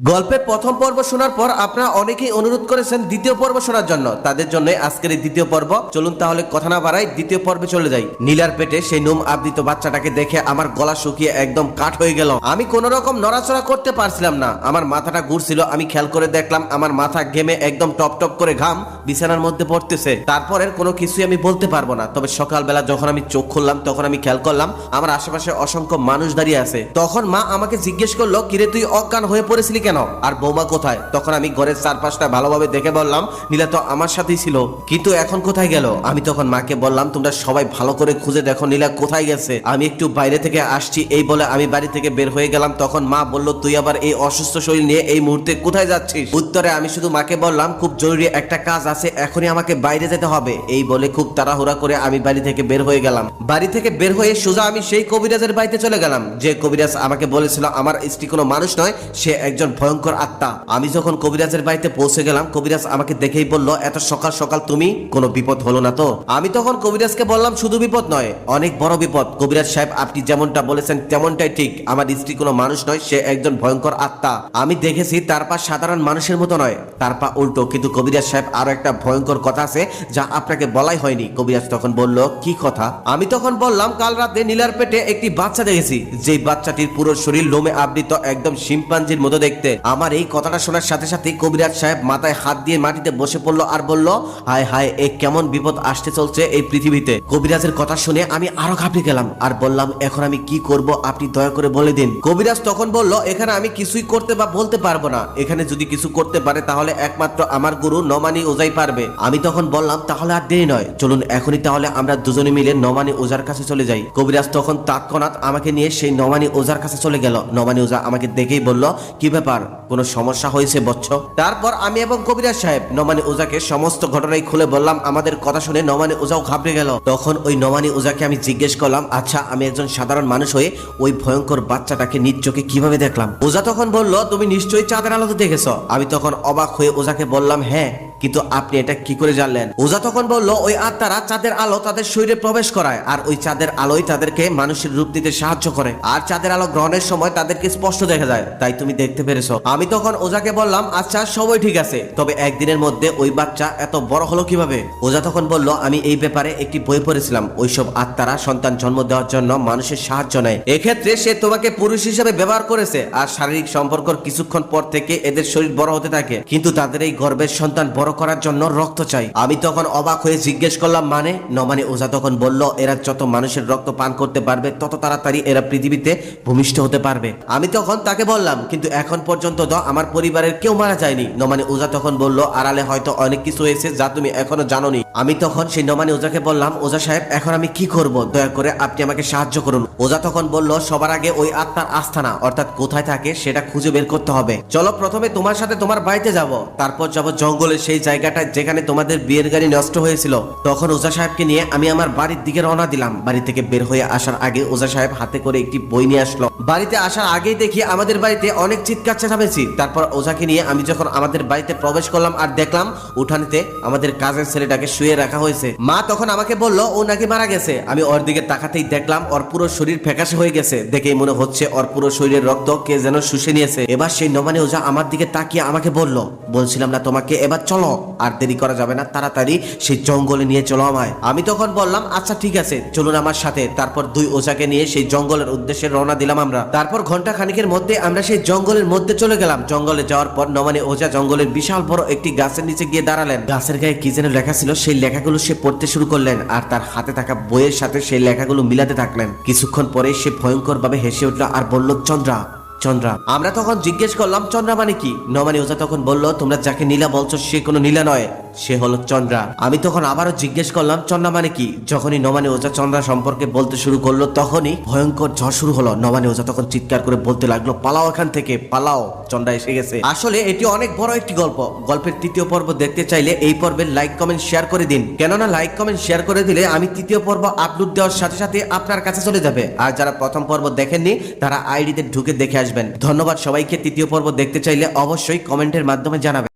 গল্পের প্রথম পর্ব শোনার পর আপনারা অনেকেই অনুরোধ করেছেন দ্বিতীয় পর্ব শোনার জন্য। তাদের জন্য আজকের এই দ্বিতীয় পর্ব। চলুন তাহলে কথা না বাড়াই দ্বিতীয় পর্বে চলে যাই। নীলার পেটে সেই নোম আবৃত বাচ্চাটাকে দেখে আমার গলা শুকিয়ে একদম কাঠ হয়ে গেল। আমি কোন রকম নড়াচড়া করতে পারছিলাম না, আমার মাথাটা ঘুরছিল। আমি খেয়াল করে দেখলাম আমার মাথা ঘেমে একদম টপ টপ করে ঘাম বিছানার মধ্যে পড়তেছে। তারপরের কোনো কিছুই আমি বলতে পারবো না। তবে সকালবেলা যখন আমি চোখ খুললাম তখন আমি খেয়াল করলাম আমার আশেপাশে অসংখ্য মানুষ দাঁড়িয়ে আছে। তখন মা আমাকে জিজ্ঞেস করলো, কিরে তুই অজ্ঞান হয়ে পড়েছিলি কেন, আর বৌমা কোথায়? তখন আমি ঘরের চারপাশটা ভালোভাবে দেখে বললাম, নীলা তো আমার সাথেই ছিল, কিন্তু এখন কোথায় গেল? আমি তখন মাকে বললাম, তোমরা সবাই ভালো করে খুঁজে দেখো নীলা কোথায় গেছে, আমি একটু বাইরে থেকে আসছি। এই বলে আমি বাড়ি থেকে বের হয়ে গেলাম। তখন মা বলল, তুই আবার এই অসুস্থ শরীর নিয়ে এই মুহূর্তে কোথায় যাচ্ছিস? উত্তরে আমি শুধু মাকে বললাম, খুব জরুরি একটা কাজ আছে, এখনই আমাকে বাইরে যেতে হবে। এই বলে খুব তাড়াহুড়া করে আমি বাড়ি থেকে বের হয়ে গেলাম। বাড়ি থেকে বের হয়ে সোজা আমি সেই কবিরাজের বাড়িতে চলে গেলাম, যে কবিরাজ আমাকে বলেছিল আমার স্ত্রী কোনো মানুষ নয়, সে একজন ভয়ঙ্কর আত্মা। আমি যখন কবিরাজের বাড়িতে পৌঁছে গেলাম, কবিরাজ আমাকে দেখেই বলল, এত সকাল সকাল তুমি? কোনো বিপদ হলো না তো? আমি তখন কবিরাজকে বললাম, শুধু বিপদ নয়, অনেক বড় বিপদ। কবিরাজ সাহেব, আপনি যেমনটা বলেছেন তেমনটাই ঠিক। আমার স্ত্রী কোনো মানুষ নয়, সে একজন ভয়ঙ্কর আত্মা। আমি দেখেছি তার পা সাধারণ মানুষের মতো নয়, তার পা উল্টো। কিন্তু কবিরাজ সাহেব, আরো একটা ভয়ঙ্কর কথা আছে যা আপনাকে বলাই হয়নি। কবিরাজ তখন বলল, কি কথা? আমি তখন বললাম, কাল রাতে নীলার পেটে একটি বাচ্চা দেখেছি, যে বাচ্চাটির পুরো শরীর লোমে আবৃত, একদম শিম্পাঞ্জির মতো দেখতে। আমার এই কথাটা শোনার সাথে সাথে কবিরাজ সাহেব মাথায় হাত দিয়ে মাটিতে বসে পড়লো আর বলল, হায় হায়, এ কেমন বিপদ আসতে চলছে এই পৃথিবীতে। কবিরাজের কথা শুনে আমি আরো ঘাবড়ে গেলাম আর বললাম, এখন আমি কি করব আপনি দয়া করে বলে দিন। কবিরাজ তখন বলল, এখানে আমি কিছুই করতে বা বলতে পারবো না। এখানে যদি কিছু করতে পারে তাহলে একমাত্র আমার গুরু নমানি ওজাই পারবে। আমি তখন বললাম, তাহলে আর দেরি নয়, চলুন এখনই তাহলে আমরা দুজনে মিলে নমানি ওজার কাছে চলে যাই। কবিরাজ তখন তৎক্ষণাৎ আমাকে নিয়ে সেই নমানি ওজার কাছে চলে গেল। নমানি ওজা আমাকে দেখেই বলল, কি ব্যাপার, কোনো সমস্যা হয়েছে বচ্চ? তারপর আমি এবং কবিরাজ সাহেব নমানি ওজাকে সমস্ত ঘটনাই খুলে বললাম। আমাদের কথা শুনে নমানি ওজাও ঘাবড়ে গেল। তখন ওই নমানি ওজাকে আমি জিজ্ঞেস করলাম, আচ্ছা, আমি একজন সাধারণ মানুষ হয়ে ওই ভয়ঙ্কর বাচ্চাটাকে নিজ চোখে কিভাবে দেখলাম? ওজা তখন বলল, তুমি নিশ্চয়ই চাঁদের আলোতে দেখেছ। আমি তখন অবাক হয়ে ওজাকে বললাম, হ্যাঁ, কিন্তু আপনি এটা কি করে জানলেন? ওজা তখন বলল, ওই আত্মারা চাঁদের আলো তাদের শরীরে প্রবেশ করায়, আর ওই চাঁদের আলোই তাদেরকে মানুষের রূপ দিতে সাহায্য করে, আর চাঁদের আলো গ্রহণের সময় তাদেরকে স্পষ্ট দেখা যায়, তাই তুমি দেখতে পেরেছো। আমি তখন ওজাকে বললাম, আচ্ছা সবই ঠিক আছে, তবে একদিনের মধ্যে ওই বাচ্চা এত বড় হলো কিভাবে? ওজা তখন বলল, আমি এই ব্যাপারে একটি বই পড়েছিলাম। ওইসব আত্মারা সন্তান জন্ম দেওয়ার জন্য মানুষের সাহায্য নেয়। এক্ষেত্রে সে তোমাকে পুরুষ হিসেবে ব্যবহার করেছে, আর শারীরিক সম্পর্কের কিছুক্ষণ পর থেকে এদের শরীর বড় হতে থাকে, কিন্তু তাদের এই গর্ভের সন্তান বড় করার জন্য রক্ত চাই। আমি তখন অবাক হয়ে জিজ্ঞেস করলাম, মানে? নমানি ওজা তখন বলল, এরা যত মানুষের রক্ত পান করতে পারবে তত তাড়াতাড়ি এরা পৃথিবীতে ভূমিষ্ঠ হতে পারবে। আমি তখন তাকে বললাম, কিন্তু এখন পর্যন্ত তো আমার পরিবারের কেউ মারা যায়নি। নমানি ওজা তখন বলল, আড়ালে হয়তো অনেক কিছু হয়েছে যা তুমি এখনো জানোনি। আমি তখন সেই নমানি ওজাকে বললাম, ওজা সাহেব, এখন আমি কি করব? দয়া করে আপনি আমাকে সাহায্য করুন। ওজা তখন বলল, সবার আগে ওই আত্মার আস্থানা অর্থাৎ কোথায় থাকে সেটা খুঁজে বের করতে হবে। চলো প্রথমে তোমার সাথে তোমার বাড়িতে যাব, তারপর যাব জঙ্গলের সেই জায়গাটা যেখানে তোমাদের বিয়ের গাড়ি নষ্ট হয়েছিল। তখন ওজা সাহেবকে নিয়ে আমি আমার বাড়ির দিকে রওনা দিলাম। বাড়ি থেকে বের হয়ে আসার আগে ওজা সাহেব হাতে করে একটি বই নিয়ে আসলো। বাড়িতে আসার আগেই দেখি আমাদের বাড়িতে অনেক চিৎকার চেঁচামেচি। তারপর ওজাকে নিয়ে আমি যখন আমাদের বাড়িতে প্রবেশ করলাম আর দেখলাম উঠানেতে আমাদের কাজের ছেলেটাকে শুয়ে রাখা হয়েছে। মা তখন আমাকে বলল, ও নাকি মারা গেছে। আমি ওর দিকে তাকাতেই দেখলাম ওর পুরো শরীর ফ্যাকাশে হয়ে গেছে। দেখেই মনে হচ্ছে ওর পুরো শরীরের রক্ত কে যেন শুষে নিয়েছে। এবার সেই নমানি ওজা আমার দিকে তাকিয়ে আমাকে বলল, বলছিলাম না তোমাকে, এবার চলো, আর দেরি করা যাবে না, তাড়াতাড়ি সেই জঙ্গলে নিয়ে চলো আমায়। আমি তখন বললাম, আচ্ছা ঠিক আছে, চলুন আমার সাথে। তারপর দুই ওজাকে নিয়ে সেই জঙ্গলের উদ্দেশ্যে রওনা দিলাম আমরা। তারপর ঘন্টা খানিকের মধ্যে আমরা সেই জঙ্গলের মধ্যে চলে গেলাম। জঙ্গলে যাওয়ার পর নমানি ওজা জঙ্গলের বিশাল বড় একটি গাছের নিচে গিয়ে দাঁড়ালেন। গাছের গায়ে কি যেন লেখা ছিল, সেই লেখাগুলো সে পড়তে শুরু করলেন, আর তার হাতে থাকা বইয়ের সাথে সেই লেখাগুলো মিলাতে থাকলেন। কিছুক্ষণ পরে সে ভয়ঙ্কর ভাবে হেসে উঠল আর বলল, চন্দ্রা, চন্দ্রা। আমরা তখন জিজ্ঞেস করলাম, চন্দ্রা মানে কি? নমানি ওজা তখন বলল, তোমরা যাকে নীলা বলছো সে কোনো নীলা নয়, সে হলো চন্দ্রা। আমি তখন আবারও জিজ্ঞেস করলাম, চন্দ্রা মানে কি? যখনই নমানি ওজা চন্দ্রা সম্পর্কে বলতে শুরু করলো তখনই ভয়ঙ্কর ঝড় শুরু হলো। নমানি ওজা তখন চিৎকার করে বলতে লাগলো, পালাও এখান থেকে, পালাও, চন্দ্রা এসে গেছে। আসলে এটি অনেক বড় একটি গল্প। গল্পের তৃতীয় পর্ব দেখতে চাইলে এই পর্বের লাইক কমেন্ট শেয়ার করে দিন, কেননা লাইক কমেন্ট শেয়ার করে দিলে আমি তৃতীয় পর্ব আপলোড দেওয়ার সাথে সাথে আপনার কাছে চলে যাবে। আর যারা প্রথম পর্ব দেখেননি তারা আইডিতে ঢুকে দেখে আসবেন। ধন্যবাদ সবাইকে। তৃতীয় পর্ব দেখতে চাইলে অবশ্যই কমেন্টের মাধ্যমে জানাবেন।